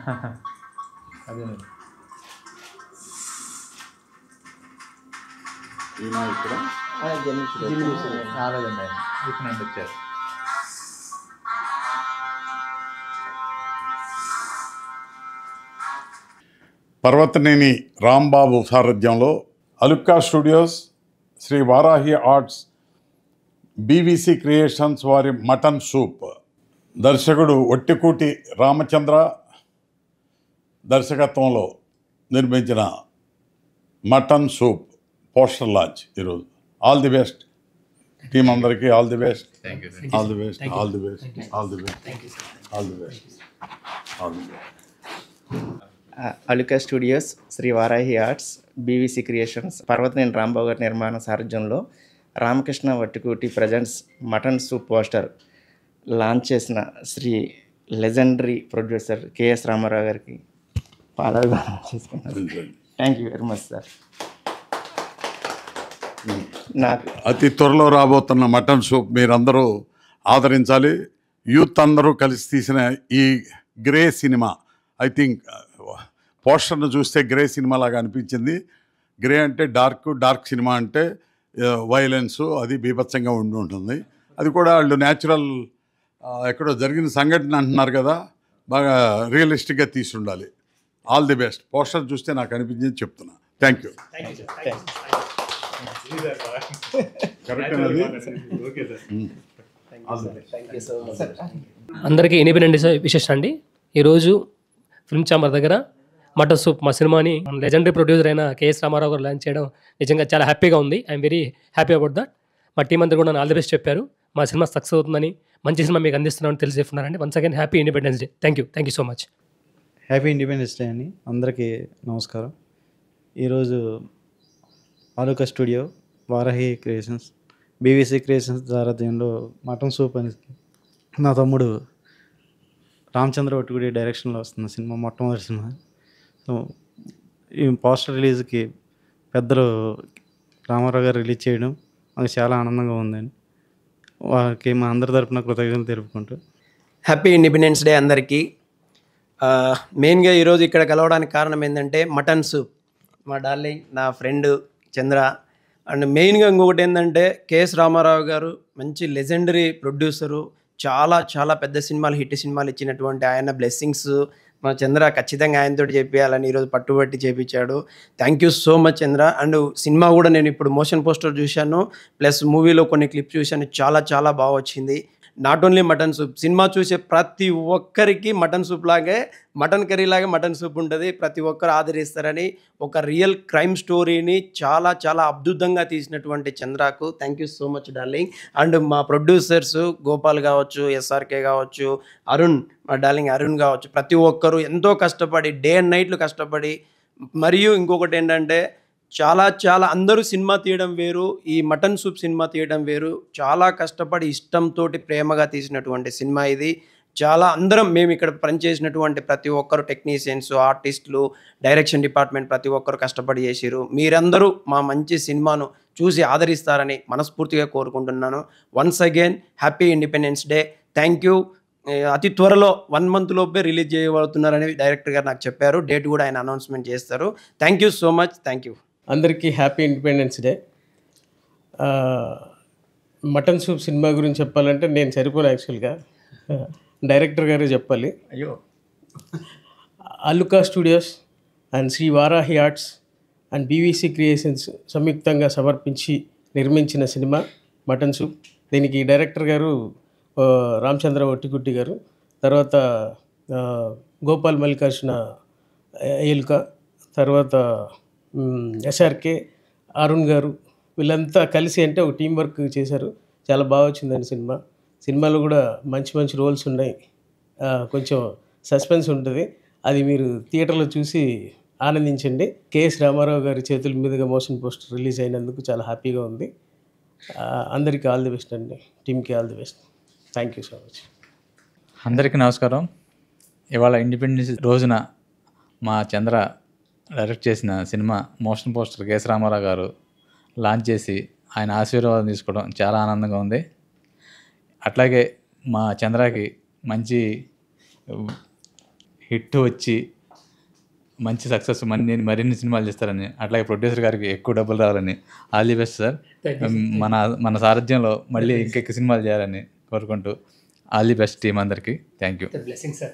అదేనండి. ఈయన ఇక్కడ రాలేదండి ఆయన. ఇక్కడ నుండి వచ్చారు. పర్వతనేని రాంబాబు సారథ్యంలో Alukka studios, Sri Varahi arts, BVC creations వారి మటన్ సూప్, దర్శకుడు ఒట్టికూటి రామచంద్ర దర్శకత్వంలో నిర్మించిన మటన్ సూప్ పోస్టర్ లాంచ్ ఈరోజు. ఆల్ ది బెస్ట్ టీం అందరికీ. All the best, all the best, all the best, all the best, all the best, all the best. Aluka studios, Sri Varahi arts, BVC creations, Parvathaneni Rambabu గారి నిర్మాణ సారథ్యంలో Ramakrishna Vattikuti presents mutton soup poster launch చేసిన Sri legendary producer KS Ramarao గారికి పాదాభివందనం చేసుకున్నాను. Thank you very much sir. నాకు అతి త్వరలో రాబోతున్న మటన్ సూప్ మీరందరూ ఆదరించాలి. యూత్ అందరూ కలిసి తీసిన ఈ గ్రే సినిమా, ఐ థింక్ పోస్టర్ను చూస్తే గ్రే సినిమా లాగా అనిపించింది. గ్రే అంటే డార్క్ సినిమా అంటే వైలెన్స్, అది బీభత్సంగా ఉండి ఉంటుంది. అది కూడా వాళ్ళు న్యాచురల్ ఎక్కడో జరిగిన సంఘటన అంటున్నారు కదా, బాగా రియలిస్టిక్గా తీసి ఉండాలి. All the best. పోస్టర్ చూస్తే నాకు అనిపించింది చెప్తున్నా. Thank you. అందరికీ ఇండిపెండెన్స్ విశేషం అండి. ఈరోజు ఫిల్మ్ ఛాంబర్ దగ్గర మటన్ సూప్ మా సినిమాని లెజెండరీ ప్రొడ్యూసర్ అయిన కేఎస్ రామారావు గారు లాంచ్ చేయడం నిజంగా చాలా హ్యాపీగా ఉంది. I'm very happy about that. మా టీం అందరూ కూడా ఆల్ ది బెస్ట్ చెప్పారు. మా సినిమా సక్సెస్ అవుతుందని, మంచి సినిమా మీకు అందిస్తున్నామని తెలిసి చెప్తున్నారండి. Once again happy independence day. Thank you so much. Happy independence day అని అందరికీ నమస్కారం. ఈరోజు Aluka studio, Varahi creations, BVC creations సారథ్యంలో మటన్ సూప్ అని నా తమ్ముడు రామచంద్ర ఒట్టికూటి డైరెక్షన్లో వస్తున్న సినిమా, మొట్టమొదటి సినిమా. సో ఈ పోస్టర్ రిలీజ్కి పెద్దలు రామారావు గారు రిలీజ్ చేయడం మాకు చాలా ఆనందంగా ఉందండి. వారికి మా అందరి తరపున కృతజ్ఞతలు తెలుపుకుంటూ హ్యాపీ ఇండిపెండెన్స్ డే అందరికీ. మెయిన్గా ఈరోజు ఇక్కడ కలవడానికి కారణం ఏంటంటే మటన్ సూప్. మా డార్లింగ్, నా ఫ్రెండ్ చంద్ర. అండ్ మెయిన్గా ఇంకొకటి ఏంటంటే కేఎస్ రామారావు గారు మంచి లెజెండరీ ప్రొడ్యూసరు. చాలా చాలా పెద్ద సినిమాలు, హిట్ సినిమాలు ఇచ్చినటువంటి ఆయన బ్లెస్సింగ్స్ మా చంద్ర ఖచ్చితంగా ఆయనతో చేపించాలని ఈరోజు పట్టుబట్టి చేపించాడు. Thank you so much Chandra. And సినిమా కూడా నేను ఇప్పుడు మోషన్ పోస్టర్ చూశాను, ప్లస్ మూవీలో కొన్ని క్లిప్స్ చూశాను. చాలా చాలా బాగా వచ్చింది. Not only mutton soup, cinema చూసే ప్రతి ఒక్కరికి మటన్ సూప్ లాగే, మటన్ కర్రీ లాగే మటన్ సూప్ ఉంటుంది. ప్రతి ఒక్కరు ఆదరిస్తారని ఒక రియల్ క్రైమ్ స్టోరీని చాలా చాలా అద్భుతంగా తీసినటువంటి చంద్రకు thank you so much darling. And మా ప్రొడ్యూసర్స్ గోపాల్ కావచ్చు, ఎస్ఆర్కే కావచ్చు, అరుణ్, మా డార్లింగ్ అరుణ్ కావచ్చు, ప్రతి ఒక్కరు ఎంతో కష్టపడి డే అండ్ నైట్లు కష్టపడి. మరియు ఇంకొకటి ఏంటంటే చాలా చాలా అందరూ సినిమా తీయడం వేరు, ఈ మటన్ సూప్ సినిమా తీయడం వేరు. చాలా కష్టపడి ఇష్టంతో ప్రేమగా తీసినటువంటి సినిమా ఇది. చాలా అందరం మేము ఇక్కడ పనిచేసినటువంటి ప్రతి ఒక్కరు టెక్నీషియన్స్, ఆర్టిస్టులు, డైరెక్షన్ డిపార్ట్మెంట్ ప్రతి ఒక్కరు కష్టపడి చేసిరు. మీరందరూ మా మంచి సినిమాను చూసి ఆదరిస్తారని మనస్ఫూర్తిగా కోరుకుంటున్నాను. Once again happy independence day. Thank you. అతి త్వరలో 1 month లోపే రిలీజ్ చేయబడుతున్నారని డైరెక్టర్ గారు నాకు చెప్పారు. డేట్ కూడా ఆయన అనౌన్స్మెంట్ చేస్తారు. Thank you so much. Thank you. అందరికీ happy independence day. Mutton soup సినిమా గురించి చెప్పాలంటే నేను సరిపోను, యాక్చువల్గా డైరెక్టర్ గారే చెప్పాలి. అయ్యో. Aluka studios and Sri Varahi arts and BVC creations సంయుక్తంగా సమర్పించి నిర్మించిన సినిమా మటన్ సూప్. దీనికి డైరెక్టర్ గారు రామచంద్ర ఒట్టికుట్టి గారు, తర్వాత గోపాల్ మల్లికార్జున ఏలుక, తర్వాత ఎస్ఆర్కే, అరుణ్ గారు, వీళ్ళంతా కలిసి అంటే ఒక టీం వర్క్ చేశారు. చాలా బాగా వచ్చిందండి సినిమా. సినిమాలో కూడా మంచి మంచి రోల్స్ ఉన్నాయి. కొంచెం సస్పెన్స్ ఉంటుంది, అది మీరు థియేటర్లో చూసి ఆనందించండి. కేఎస్ రామారావు గారి చేతుల మీదుగా మోషన్ పోస్టర్ రిలీజ్ అయినందుకు చాలా హ్యాపీగా ఉంది. అందరికీ ఆల్ ది బెస్ట్ అండి, టీమ్కి all the best. Thank you so much. అందరికీ నమస్కారం. ఇవాళ ఇండిపెండెన్స్ రోజున మా చంద్ర డైరెక్ట్ చేసిన సినిమా motion poster KS Ramarao garu launch చేసి ఆయన ఆశీర్వాదం తీసుకోవడం చాలా ఆనందంగా ఉంది. అట్లాగే మా చంద్రకి మంచి హిట్ వచ్చి మంచి సక్సెస్ మరిన్ని సినిమాలు చేస్తారని, అట్లాగే ప్రొడ్యూసర్ గారికి ఎక్కువ డబ్బులు రావాలని. All the best sir. మన మన సారథ్యంలో మళ్ళీ ఇంకెక్కువ సినిమాలు చేయాలని కోరుకుంటూ ఆల్ ది బెస్ట్ టీం అందరికీ. Thank you. Blessing sir.